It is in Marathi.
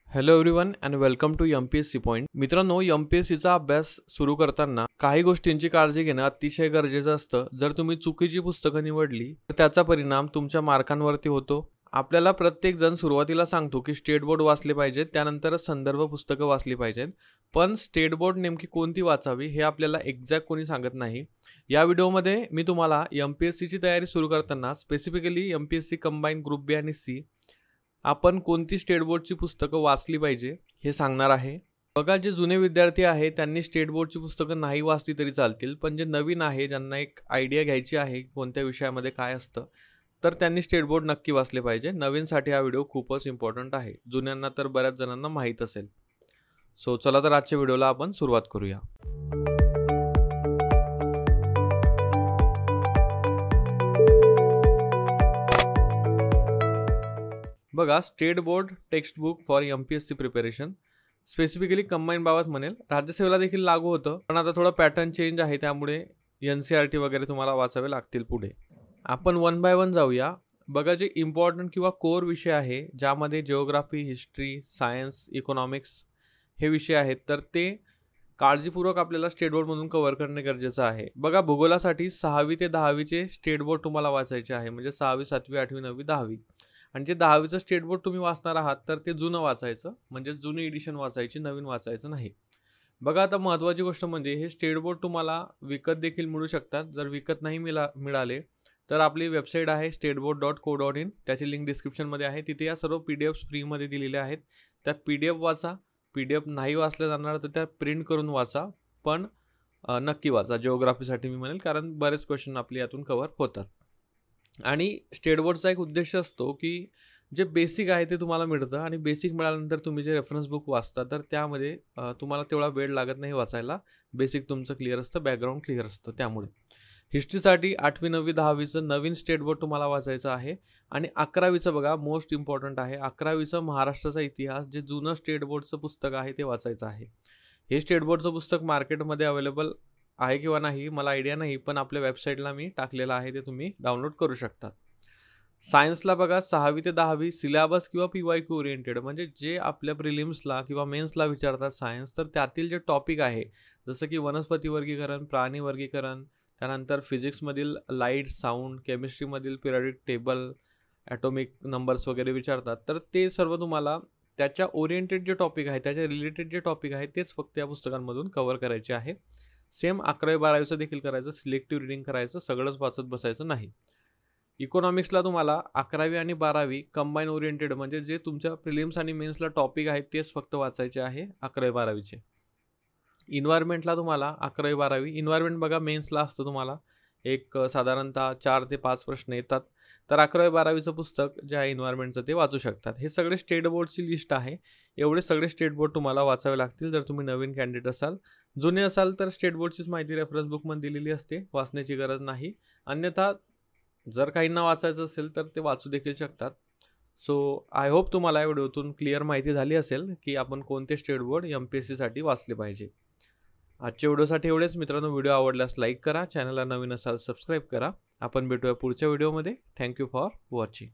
Hello everyone and welcome to MPSC point. मित्रांनो, एमपीएससीचा अभ्यास सुरू करताना काही गोष्टींची काळजी घेणं अतिशय गरजेचं असतं. जर तुम्ही चुकीची पुस्तकं निवडली तर त्याचा परिणाम तुमच्या मार्कांवरती होतो. आपल्याला प्रत्येक जण सुरुवातीला सांगतो की स्टेट बोर्ड वाचले पाहिजेत, त्यानंतरच संदर्भ पुस्तकं वाचली पाहिजेत. पण स्टेट बोर्ड नेमकी कोणती वाचावी हे आपल्याला एक्झॅक्ट कोणी सांगत नाही. या व्हिडिओमध्ये मी तुम्हाला एमपीएससीची तयारी सुरू करताना स्पेसिफिकली एमपीएससी कंबाईन ग्रुप बी आणि सी आपण कोणती स्टेट बोर्डची पुस्तकं वाचली पाहिजे हे सांगणार आहे. बघा, जे जुने विद्यार्थी आहे त्यांनी स्टेट बोर्डची पुस्तकं नाही वाचली तरी चालतील, पण जे नवीन आहे ज्यांना एक आयडिया घ्यायची आहे कोणत्या विषयामध्ये काय असतं, तर त्यांनी स्टेट बोर्ड नक्की वाचले पाहिजे. नवीनसाठी हा व्हिडिओ खूपच इम्पॉर्टंट आहे, जुन्यांना तर बऱ्याच जणांना माहीत असेल. सो चला तर आजच्या व्हिडिओला आपण सुरुवात करूया. बघा, state board text book for MPSC preparation specifically combine बाबत म्हणेल. राज्यसेवेला देखील लागू होतं, पण आता थोडं पॅटर्न चेंज आहे, त्यामुळे NCERT वगैरे तुम्हाला वाचावे लागतील पुढे. आपण वन बाय वन जाऊया. बघा, जे इम्पॉर्टंट किंवा कोर विषय आहे ज्यामध्ये जिओग्राफी, हिस्ट्री, सायन्स, इकॉनॉमिक्स हे विषय आहेत, तर ते काळजीपूर्वक आपल्याला स्टेट बोर्डमधून कव्हर करणे गरजेचं आहे. बघा, भूगोलासाठी 6वी ते 10वीचे स्टेट बोर्ड तुम्हाला वाचायचे आहे, म्हणजे 6वी, 7वी, 8वी, 9वी, 10वी. आणि जे 10वीचं स्टेट बोर्ड तुम्ही वाचणार आहात तर ते जुनं वाचायचं, म्हणजे जुनी एडिशन वाचायची, नवीन वाचायचं नाही. बघा, आता महत्त्वाची गोष्ट म्हणजे हे स्टेट बोर्ड तुम्हाला विकत देखील मिळू शकतात. जर विकत नाही मिळाले तर आपली वेबसाईट आहे stateboard.co.in, त्याची लिंक डिस्क्रिप्शनमध्ये आहे. तिथे या सर्व PDF फ्रीमध्ये दिलेल्या आहेत. त्या PDF वाचा. PDF नाही वाचल्या जाणार तर त्या प्रिंट करून वाचा, पण नक्की वाचा. जिओग्राफीसाठी मी म्हणेल, कारण बरेच क्वेश्चन आपले यातून कव्हर होतात. आणि स्टेट बोर्डचा एक उद्देश असतो की जे बेसिक आहे ते तुम्हाला मिळतं, आणि बेसिक मिळाल्यानंतर तुम्ही जे रेफरन्स बुक वाचता तर त्यामध्ये तुम्हाला तेवढा वेळ लागत नाही वाचायला. बेसिक तुमचं क्लिअर असतं, बॅकग्राऊंड क्लिअर असतं. त्यामुळे हिस्ट्रीसाठी 8वी, 9वी, 10वीचं नवीन स्टेट बोर्ड तुम्हाला वाचायचं आहे. आणि 11वीचं बघा, मोस्ट इम्पॉर्टंट आहे. 11वीचं महाराष्ट्राचा इतिहास, जे जुनं स्टेट बोर्डचं पुस्तक आहे ते वाचायचं आहे. हे स्टेट बोर्डचं पुस्तक मार्केटमध्ये अवेलेबल आहे किंवा नाही मला आयडिया नाही, पण आपल्या वेबसाईटला मी टाकलेलं आहे, ते तुम्ही डाउनलोड करू शकता. सायन्सला बघा, 6वी ते 10वी सिलेबस किंवा PYQ ओरिएंटेड, म्हणजे जे आपल्या प्रिलिम्सला किंवा मेन्सला विचारतात सायन्स, तर त्यातील जे टॉपिक आहे जसं की वनस्पती वर्गीकरण, प्राणी वर्गीकरण, त्यानंतर फिजिक्समधील लाईट, साऊंड, केमिस्ट्रीमधील पिरियडिक टेबल, ॲटॉमिक नंबर्स वगैरे विचारतात, तर ते सर्व तुम्हाला त्याच्या ओरिएंटेड जे टॉपिक आहे, त्याच्या रिलेटेड जे टॉपिक आहे तेच फक्त या पुस्तकांमधून कव्हर करायचे आहे. सेम 11वी 12वीचं देखील करायचं, सिलेक्टिव्ह रिडिंग करायचं, सगळंच वाचत बसायचं नाही. इकॉनॉमिक्सला तुम्हाला 11वी आणि 12वी कंबाईन ओरिएंटेड, म्हणजे जे तुमच्या प्रिलिम्स आणि मेन्सला टॉपिक आहेत तेच फक्त वाचायचे आहे 11वी 12वीचे. इन्व्हायरमेंटला तुम्हाला 11वी 12वी इन्व्हायरमेंट बघा मेन्सला असतं, तुम्हाला एक साधारणतः 4 ते 5 प्रश्न येतात, तर 11वी 12वीचं पुस्तक जे आहे इन्व्हायरमेंटचं ते वाचू शकतात. हे सगळे स्टेट बोर्डची लिस्ट आहे. एवढे सगळे स्टेट बोर्ड तुम्हाला वाचावे लागतील जर तुम्ही नवीन कॅन्डिडेट असाल. जुने असाल तर स्टेट बोर्डचीच माहिती रेफरन्स बुकमध्ये दिलेली असते, वाचण्याची गरज नाही. अन्यथा जर काहींना वाचायचं असेल तर ते वाचू देखील शकतात. सो आय होप तुम्हाला या व्हिडिओतून क्लिअर माहिती झाली असेल की आपण कोणते स्टेट बोर्ड MPSCसाठी वाचले पाहिजे. आजच्या व्हिडिओसाठी एवढेच. मित्रांनो, व्हिडिओ आवडल्यास लाईक करा, चॅनलला नवीन असाल सबस्क्राईब करा. आपण भेटूया पुढच्या व्हिडिओमध्ये. Thank you for watching.